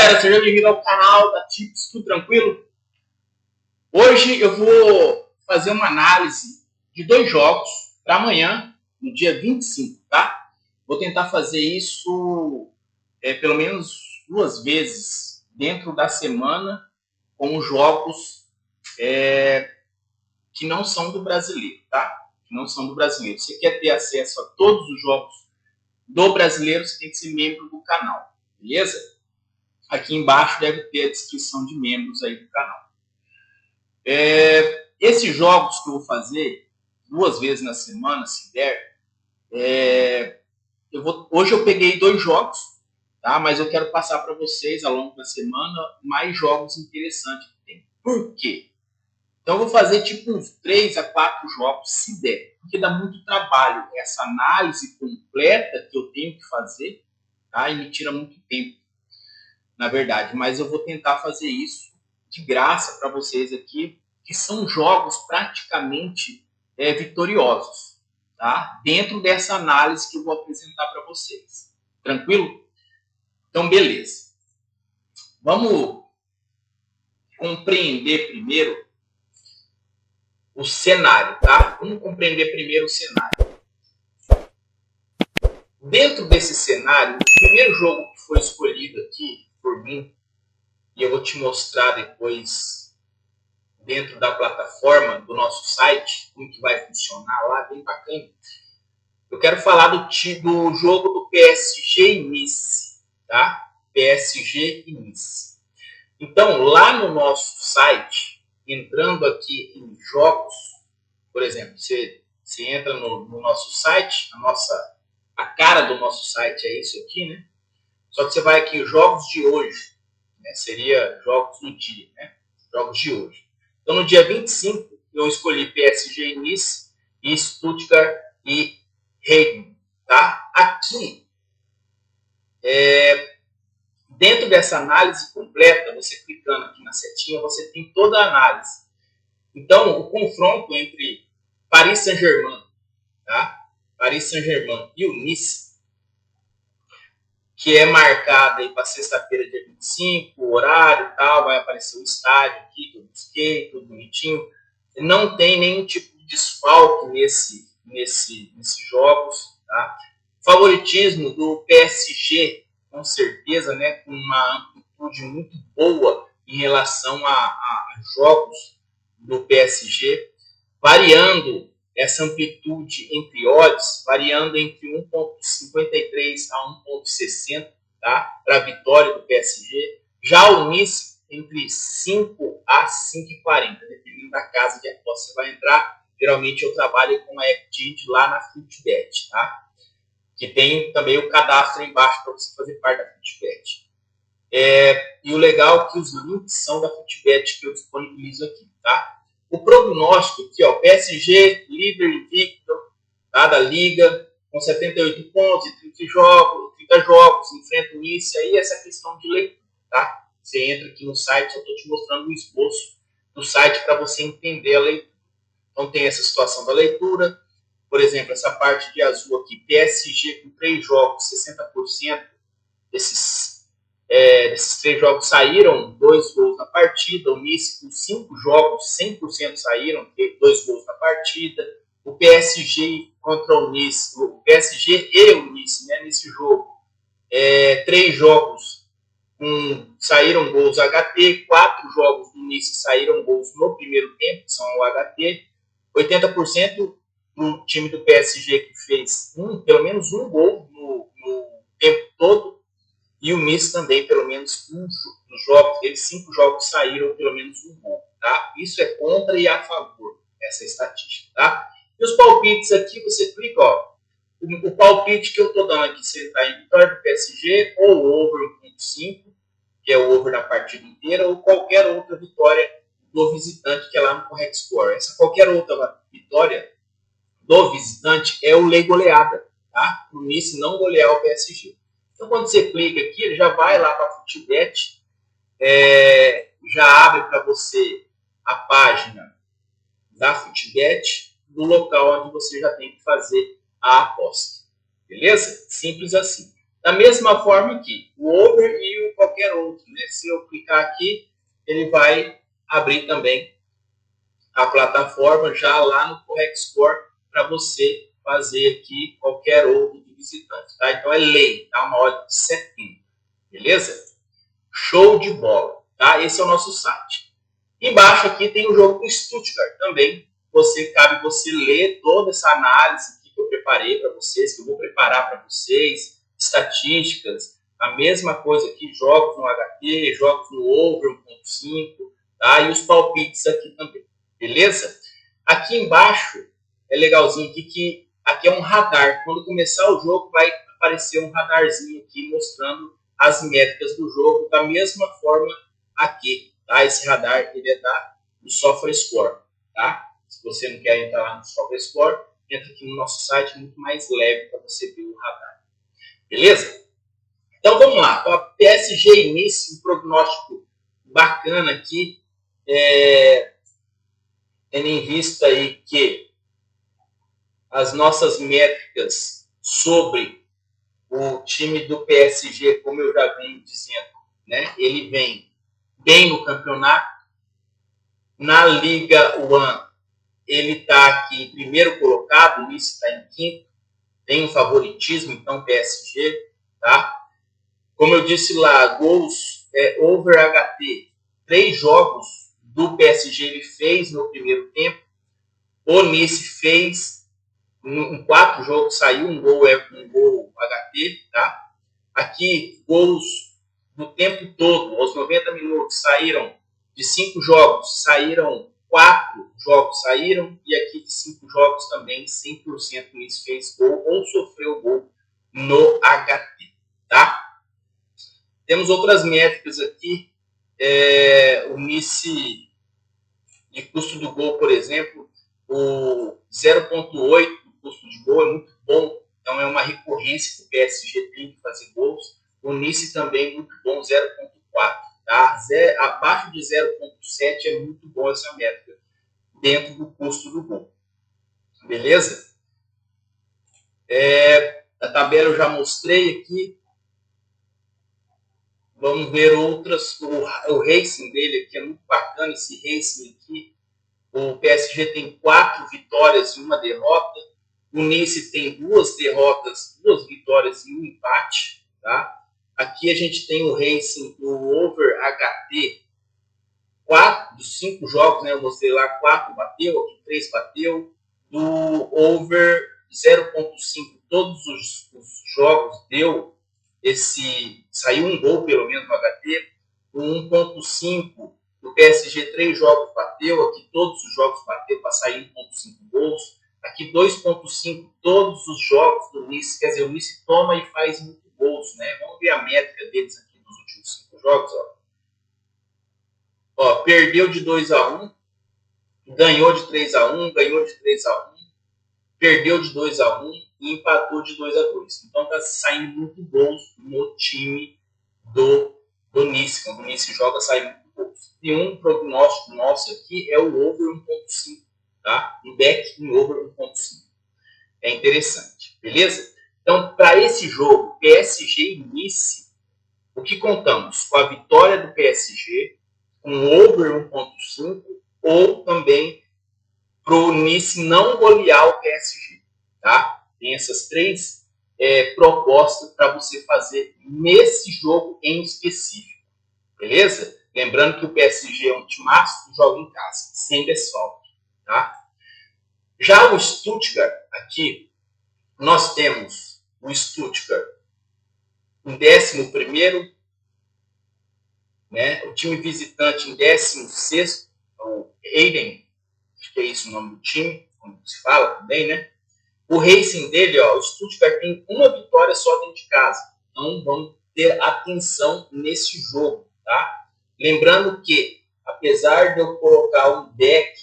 galera, seja bem-vindo ao canal da Tips, tudo tranquilo? Hoje eu vou fazer uma análise de 2 jogos para amanhã, no dia 25, tá? Vou tentar fazer isso pelo menos 2 vezes dentro da semana, com os jogos que não são do brasileiro, tá? Que não são do brasileiro. Se você quer ter acesso a todos os jogos do brasileiro, você tem que ser membro do canal, beleza? Aqui embaixo deve ter a descrição de membros aí do canal. Esses jogos que eu vou fazer 2 vezes na semana, se der, hoje eu peguei 2 jogos, tá? Mas eu quero passar para vocês ao longo da semana mais jogos interessantes que tem. Por quê? Então eu vou fazer tipo uns 3 a 4 jogos, se der, porque dá muito trabalho essa análise completa que eu tenho que fazer, tá? E me tira muito tempo, na verdade, mas eu vou tentar fazer isso de graça para vocês aqui, que são jogos praticamente vitoriosos, tá? Dentro dessa análise que eu vou apresentar para vocês. Tranquilo? Então, beleza. Vamos compreender primeiro o cenário, tá? Vamos compreender primeiro o cenário. Dentro desse cenário, o primeiro jogo que foi escolhido aqui por mim, e eu vou te mostrar depois dentro da plataforma do nosso site, como que vai funcionar lá, bem bacana. Eu quero falar do jogo do PSG e Nice, tá? PSG e Nice. Então, lá no nosso site, entrando aqui em jogos, por exemplo, você entra no nosso site, a cara do nosso site é isso aqui, né? Só que você vai aqui, jogos de hoje, né? Seria jogos do dia, né? Jogos de hoje. Então, no dia 25, eu escolhi PSG e Nice, e Stuttgart e Heidenheim, tá? Aqui, dentro dessa análise completa, você clicando aqui na setinha, você tem toda a análise. Então, o confronto entre Paris Saint-Germain, tá? Paris Saint-Germain e o Nice, que é marcado aí para sexta-feira, dia 25, o horário e tal, vai aparecer o estádio aqui, tudo skate, tudo bonitinho. Não tem nenhum tipo de desfalque nesses jogos, tá? Favoritismo do PSG, com certeza, né, com uma amplitude muito boa em relação a jogos do PSG, variando essa amplitude entre odds, variando entre 1,53 a 1,60, tá? Para a vitória do PSG. Já o Nice, entre 5 a 5,40, dependendo da casa de aposta você vai entrar. Geralmente eu trabalho com a Exchange lá na Futbet, tá? Que tem também o cadastro aí embaixo para você fazer parte da Futbet. E o legal é que os links são da Futbet que eu disponibilizo aqui, tá? O prognóstico aqui, ó, PSG, líder invicto, tá, da Liga, com 78 pontos e 30 jogos, enfrenta o Nice, aí essa questão de leitura, tá? Você entra aqui no site, eu estou te mostrando o esboço do site para você entender a leitura. Então tem essa situação da leitura, por exemplo, essa parte de azul aqui, PSG com 3 jogos, 60%, desses 3 jogos saíram 2 gols na partida. O Nice com 5 jogos, 100% saíram 2 gols na partida. O PSG contra o Nice, o PSG e o Nice, né, nesse jogo, 3 jogos saíram gols HT, 4 jogos do Nice saíram gols no primeiro tempo, que são o HT. 80% do time do PSG que fez pelo menos um gol no tempo todo. E o Nice também, pelo menos nos jogos deles, 5 jogos saíram pelo menos um gol, tá? Isso é contra e a favor, essa estatística, tá? E os palpites aqui, você clica, ó, o palpite que eu estou dando aqui, você está em vitória do PSG, ou over 1.5, que é o over da partida inteira, ou qualquer outra vitória do visitante, que é lá no Correct Score. Essa qualquer outra vitória do visitante é o lei goleada, tá? O Nice não golear o PSG. Então, quando você clica aqui, ele já vai lá para a Futbet, já abre para você a página da Futbet, do local onde você já tem que fazer a aposta. Beleza? Simples assim. Da mesma forma que o over e qualquer qualquer outro, né? Se eu clicar aqui, ele vai abrir também a plataforma já lá no Correct Score para você fazer aqui qualquer outro de visitante, tá? Então é lei, tá? Uma ordem de 70, beleza? Show de bola, tá? Esse é o nosso site. Embaixo aqui tem o jogo do Stuttgart também. Cabe você ler toda essa análise que eu preparei para vocês, que eu vou preparar para vocês, estatísticas, a mesma coisa aqui, jogos no HT, jogos no over 1.5, tá? E os palpites aqui também, beleza? Aqui embaixo é legalzinho aqui que aqui é um radar. Quando começar o jogo vai aparecer um radarzinho aqui mostrando as métricas do jogo da mesma forma aqui, tá? Esse radar ele é do SofaScore, tá? Se você não quer entrar lá no SofaScore, entra aqui no nosso site, muito mais leve para você ver o radar. Beleza? Então vamos lá. A PSG início, um prognóstico bacana aqui, tendo em vista aí que as nossas métricas sobre o time do PSG, como eu já venho dizendo, né? Ele vem bem no campeonato. Na Liga One, ele está aqui em primeiro colocado, o Nice está em quinto, tem um favoritismo, então PSG, tá? Como eu disse lá, gols over HT, 3 jogos do PSG ele fez no primeiro tempo, o Nice fez em 4 jogos, saiu um gol HT, tá? Aqui, gols do tempo todo, aos 90 minutos, saíram de 5 jogos, saíram 4 jogos, e aqui de 5 jogos também, 100% o Nice fez gol ou sofreu gol no HT, tá? Temos outras métricas aqui, o Nice de custo do gol, por exemplo, o 0,8 custo de gol é muito bom, então é uma recorrência que o PSG tem de fazer gols. O Nice também muito bom, 0,4, tá? Abaixo de 0,7 é muito bom essa métrica, dentro do custo do gol. Beleza? A tabela eu já mostrei aqui. Vamos ver outras. O racing dele aqui é muito bacana, esse racing aqui. O PSG tem 4 vitórias e 1 derrota. O Nice tem 2 derrotas, 2 vitórias e 1 empate. Tá? Aqui a gente tem o Racing, o Over HT, 4 dos 5 jogos, né? Eu mostrei lá, 4 bateu, aqui 3 bateu. Do Over 0,5, todos os jogos deu saiu um gol pelo menos no HT. O 1,5 do PSG, 3 jogos bateu, aqui todos os jogos bateu para sair 1,5 gols. Aqui 2,5 todos os jogos do Nice, quer dizer, o Nice toma e faz muito gols, né? Vamos ver a métrica deles aqui nos últimos 5 jogos, ó. Perdeu de 2-1, ganhou de 3-1, ganhou de 3-1, perdeu de 2-1 e empatou de 2-2. Então tá saindo muito gols no time do Nice. Quando o Nice joga, sai muito gols. E um prognóstico nosso aqui é o over 1.5, tá? Um back em over 1.5. É interessante, beleza? Então, para esse jogo, PSG e Nice, o que contamos? Com a vitória do PSG, com over 1.5, ou também para o Nice não golear o PSG, tá? Tem essas 3 propostas para você fazer nesse jogo em específico, beleza? Lembrando que o PSG é um timaço que joga em casa, sem desfalque, tá? Já o Stuttgart, aqui, nós temos o Stuttgart em 11º, né? O time visitante em 16º, o Eiden, acho que é isso o nome do time, como se fala também, né? O racing dele, ó, o Stuttgart tem 1 vitória só dentro de casa. Então, vamos ter atenção nesse jogo, tá? Lembrando que, apesar de eu colocar um back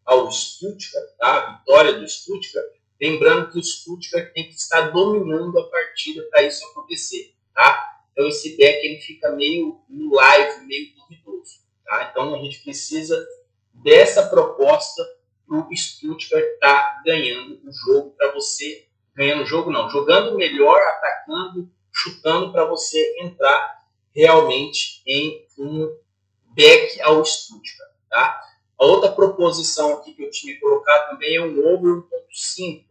ao Stuttgart, tá? A vitória do Stuttgart, lembrando que o Stuttgart tem que estar dominando a partida para isso acontecer, tá? Então, esse back ele fica meio no live, meio duvidoso, tá? Então, a gente precisa dessa proposta para o Stuttgart estar ganhando o jogo para você, ganhando o jogo não, jogando melhor, atacando, chutando para você entrar realmente em um back ao Stuttgart. Tá? A outra proposição aqui que eu tinha colocado também é um over 1.5.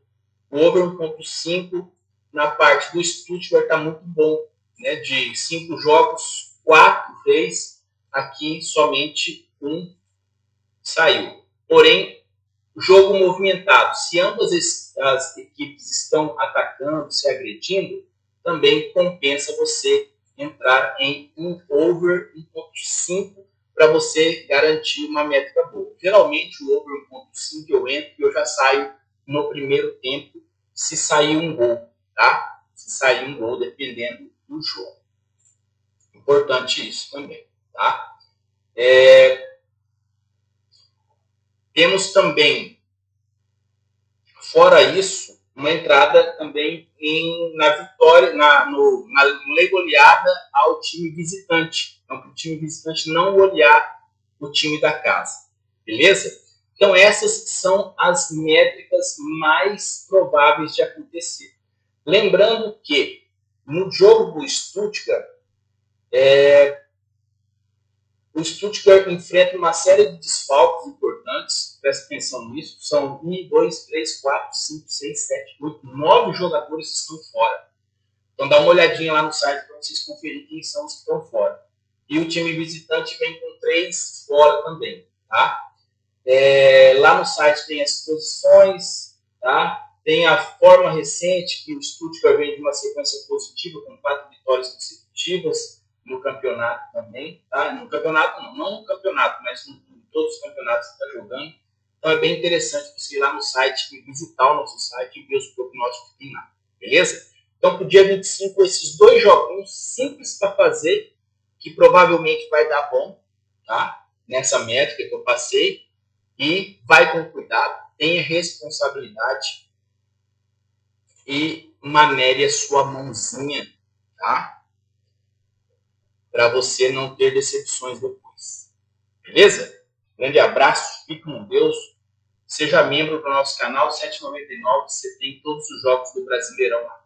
O over 1.5 na parte do Stuttgart está muito bom. Né? De 5 jogos, 4 fez, aqui somente 1 saiu. Porém, jogo movimentado. Se ambas as equipes estão atacando, se agredindo, também compensa você entrar em um over 1.5 para você garantir uma métrica boa. Geralmente o over 1.5 eu entro e eu já saio no primeiro tempo se sair um gol, tá? Se sair um gol, dependendo do jogo. Importante isso também, tá? Temos também, fora isso, uma entrada também na vitória, na goleada ao time visitante. Então, para o time visitante não golear o time da casa. Beleza? Então, essas são as métricas mais prováveis de acontecer. Lembrando que, no jogo do Stuttgart, o Stuttgart enfrenta uma série de desfalques importantes, presta atenção nisso, são 1, 2, 3, 4, 5, 6, 7, 8, 9 jogadores que estão fora. Então dá uma olhadinha lá no site para vocês conferirem quem são os que estão fora. E o time visitante vem com 3 fora também. Tá? Lá no site tem as posições, tá? Tem a forma recente, que o Stuttgart vem de uma sequência positiva, com 4 vitórias consecutivas no campeonato também, tá? No campeonato não no campeonato, mas em todos os campeonatos que está jogando. Então é bem interessante você ir lá no site, visitar o nosso site e ver os prognósticos que tem lá, beleza? Então para o dia 25, esses 2 joguinhos simples para fazer, que provavelmente vai dar bom, tá? Nessa métrica que eu passei, e vai com cuidado, tenha responsabilidade e manere a sua mãozinha, tá? Para você não ter decepções depois. Beleza? Grande abraço, fique com Deus. Seja membro do nosso canal 799, você tem todos os jogos do Brasileirão lá.